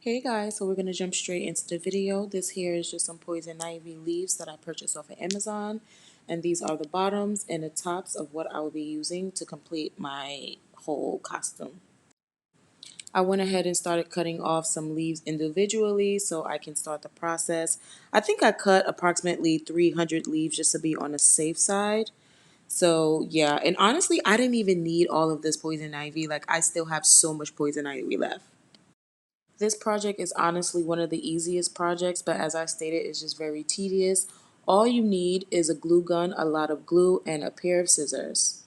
Hey guys, so we're going to jump straight into the video. This here is just some poison ivy leaves that I purchased off of Amazon. And these are the bottoms and the tops of what I will be using to complete my whole costume. I went ahead and started cutting off some leaves individually so I can start the process. I think I cut approximately 300 leaves just to be on the safe side. So yeah, and honestly, I didn't even need all of this poison ivy. Like I still have so much poison ivy left. This project is honestly one of the easiest projects, but as I stated, it's just very tedious. All you need is a glue gun, a lot of glue, and a pair of scissors.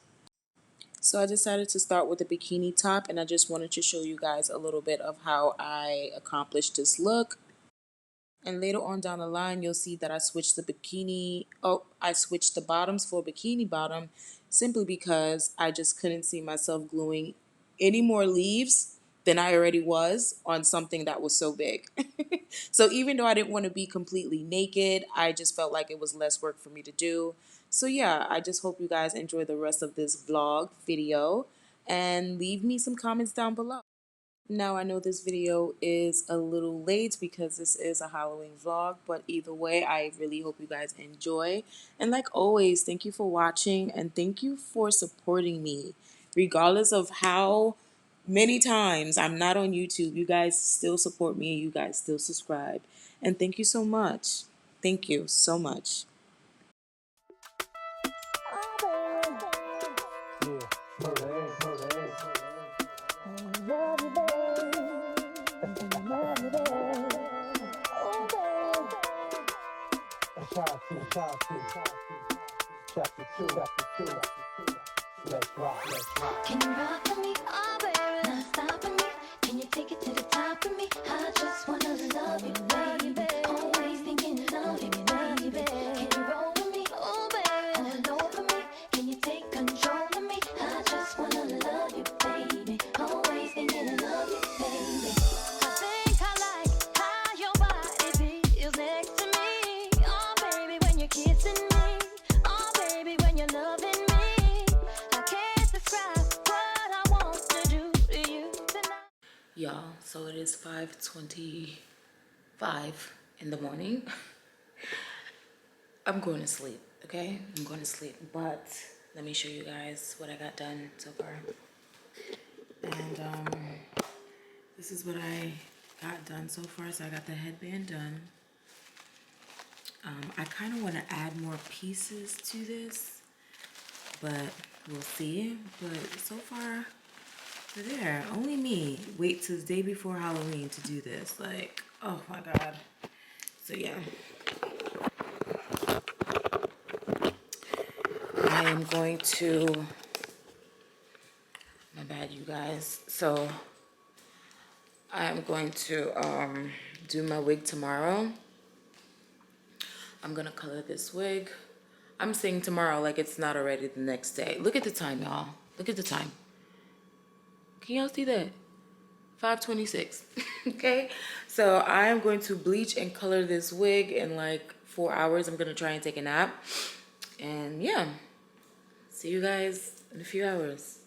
So I decided to start with a bikini top, and I just wanted to show you guys a little bit of how I accomplished this look. And later on down the line, you'll see that I switched I switched the bottoms for bikini bottom simply because I just couldn't see myself gluing any more leaves than I already was on something that was so big. So even though I didn't want to be completely naked, I just felt like it was less work for me to do. So yeah, I just hope you guys enjoy the rest of this vlog video and leave me some comments down below. Now, I know this video is a little late because this is a Halloween vlog, but either way, I really hope you guys enjoy. And like always, thank you for watching and thank you for supporting me. Regardless of how many times I'm not on YouTube, you guys still support me and you guys still subscribe. And thank you so much. Thank you so much. Chapter 2. Let's rock. Can you rock for me? Oh, baby. Not stop for me. Can you take it to the top for me? I just wanna love you, baby. Always thinking of you, baby. Can you roll with me? Oh, baby. All over me. Can you take control of me? I just wanna love you, baby. Always thinking of you, baby. I think I like how your body feels next to me. Oh, baby, when you're kissing me. Oh, baby, when you're loving me. I can't describe what I want to do to you tonight. Y'all, so it is 5:25 in the morning. I'm going to sleep, okay? I'm going to sleep, but let me show you guys what I got done so far. And this is what I got done so far. So I got the headband done. I kind of want to add more pieces to this, but we'll see. But so far, they're there. Only me wait till the day before Halloween to do this. Like, oh my God. So yeah. I am going to, my bad you guys. So I am going to do my wig tomorrow. I'm gonna color this wig. I'm saying tomorrow like it's not already the next day. Look at the time, y'all. Look at the time. Can y'all see that? 5:26. Okay, so I am going to bleach and color this wig in like 4 hours. I'm gonna try and take a nap, and yeah, see you guys in a few hours.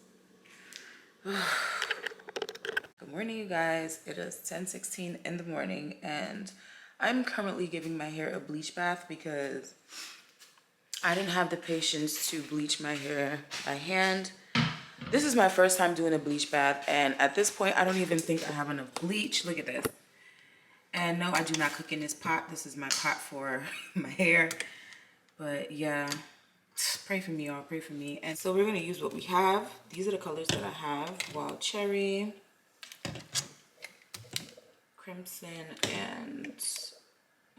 Good morning, you guys. It is 10:16 in the morning, and I'm currently giving my hair a bleach bath because I didn't have the patience to bleach my hair by hand. This is my first time doing a bleach bath, and at this point, I don't even think I have enough bleach. Look at this. And no, I do not cook in this pot. This is my pot for my hair. But yeah, pray for me, y'all. Pray for me. And so we're going to use what we have. These are the colors that I have. Wild Cherry, Crimson, and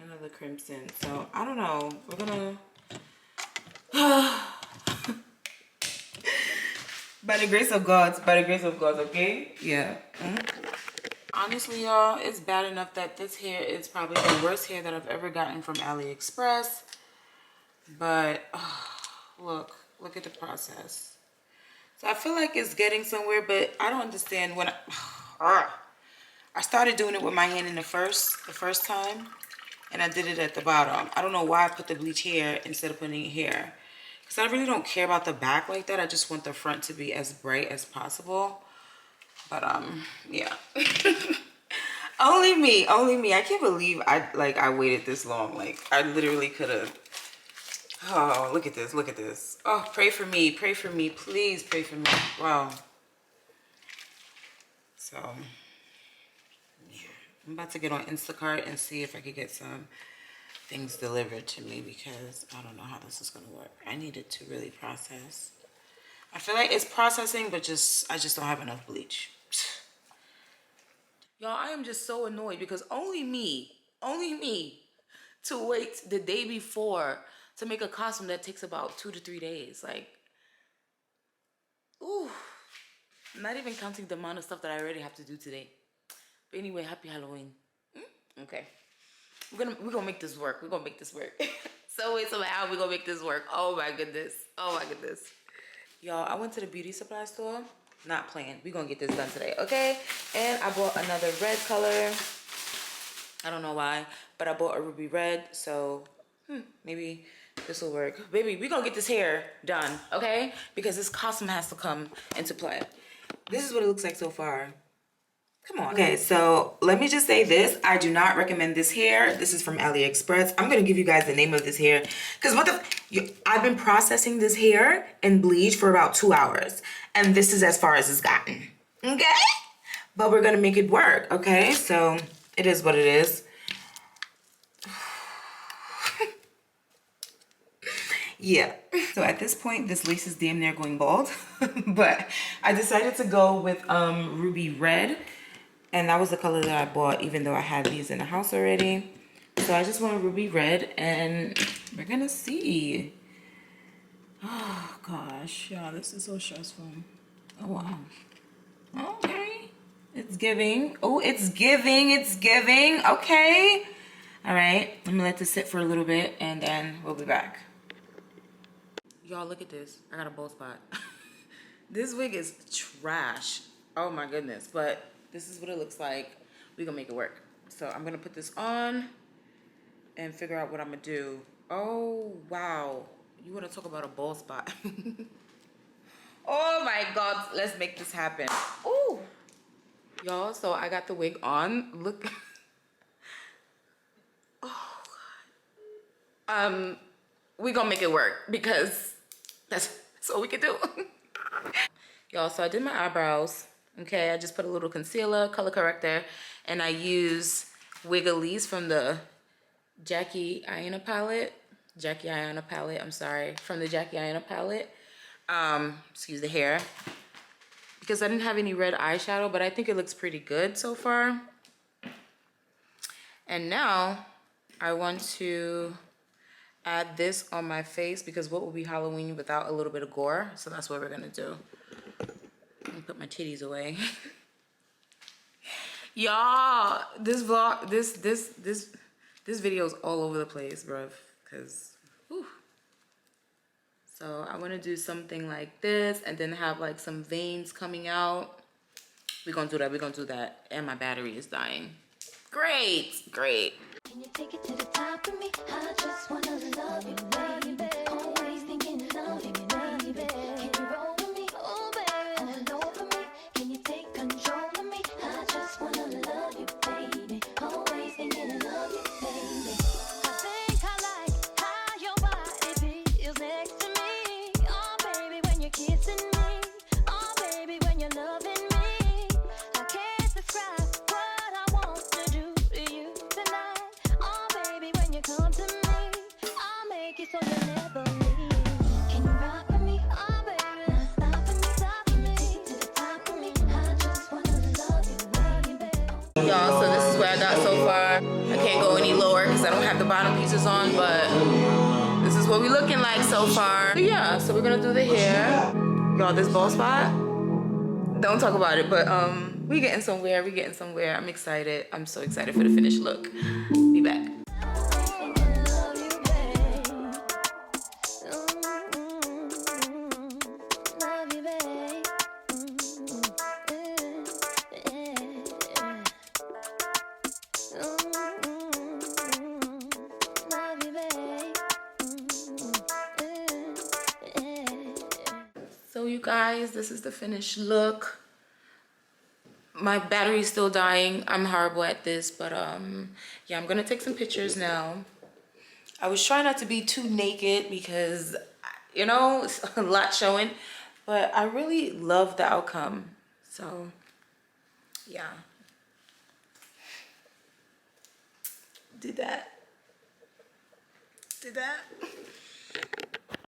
another Crimson. So I don't know. We're going to... By the grace of God, okay? Yeah. Honestly, y'all, it's bad enough that this hair is probably the worst hair that I've ever gotten from AliExpress. But, look at the process. So I feel like it's getting somewhere, but I don't understand when I started doing it with my hand in the first time, and I did it at the bottom. I don't know why I put the bleach here instead of putting it here. Because I really don't care about the back like that. I just want the front to be as bright as possible. But, yeah. Only only me, only me. I can't believe I waited this long. Like I literally could have. Oh, look at this, look at this. Oh, pray for me, please pray for me. Wow. So yeah, I'm about to get on Instacart and see if I could get some things delivered to me because I don't know how this is gonna work. I need it to really process. I feel like it's processing, but I just don't have enough bleach. Y'all, I am just so annoyed because only me to wait the day before to make a costume that takes about 2 to 3 days. Like, ooh, not even counting the amount of stuff that I already have to do today. But anyway, happy Halloween. Okay. We're gonna make this work. We're gonna make this work. So wait, somehow we're gonna make this work. Oh my goodness. Oh my goodness. Y'all, I went to the beauty supply store. Not playing. We're gonna get this done today, okay? And I bought another red color. I don't know why, but I bought a ruby red, so maybe this will work. Baby, we're gonna get this hair done, okay? Because this costume has to come into play. This is what it looks like so far. Come on. Okay, so let me just say this. I do not recommend this hair. This is from AliExpress. I'm going to give you guys the name of this hair. Because I've been processing this hair in bleach for about 2 hours. And this is as far as it's gotten. Okay? But we're going to make it work. Okay? So it is what it is. Yeah. So at this point, this lace is damn near going bald. But I decided to go with ruby red. And that was the color that I bought, even though I had these in the house already. So I just want ruby red, and we're gonna see. Oh gosh, y'all, this is so stressful. Oh wow. Okay, it's giving. Oh, it's giving. It's giving. Okay. All right. I'm gonna let this sit for a little bit, and then we'll be back. Y'all, look at this. I got a bald spot. This wig is trash. Oh my goodness, but this is what it looks like. We're gonna make it work. So I'm gonna put this on and figure out what I'm gonna do. Oh, wow. You wanna talk about a bald spot. Oh my God, let's make this happen. Ooh. Y'all, so I got the wig on. Look. Oh God. We gonna make it work because that's all we can do. Y'all, so I did my eyebrows. Okay, I just put a little concealer, color corrector, and I use Wigglies from the Jackie Aina palette. I'm sorry. From the Jackie Aina palette. Excuse the hair. Because I didn't have any red eyeshadow, but I think it looks pretty good so far. And now I want to add this on my face because what would be Halloween without a little bit of gore? So that's what we're gonna do. Let me put my titties away. Y'all, this vlog, this video is all over the place, bruv. Cause, whew. So I want to do something like this, and then have like some veins coming out. We're gonna do that. We're gonna do that. And my battery is dying. Great, great. Can you take it to the top of me? I just wanna love you, baby. Always thinking love you, baby. Can you roll with me? Oh, baby. All over me. Can you take control of me? I just wanna love you, baby. Always thinking love you, baby. I think I like how your body feels next to me. Oh, baby, when you're kissing me. Oh, baby, when you're loving me. I can't describe what I want to do to you tonight. Oh, baby, when you come to me, I'll make it so you never leave. Can you rock with me? Oh, baby, stop for me. Take to the top of me. I just wanna love you, baby. Y'all, so this is where I got so far. I can't go any lower because I don't have the bottom pieces on, but this is what we looking like so far. But yeah, so we're gonna do the hair. Y'all, this bald spot, don't talk about it, but we getting somewhere. I'm excited. I'm so excited for the finished look. Be back. So you guys, this is the finished look. my battery's still dying. I'm horrible at this, but yeah, I'm gonna take some pictures now. I was trying not to be too naked because, you know, it's a lot showing, but I really love the outcome. So yeah, did that.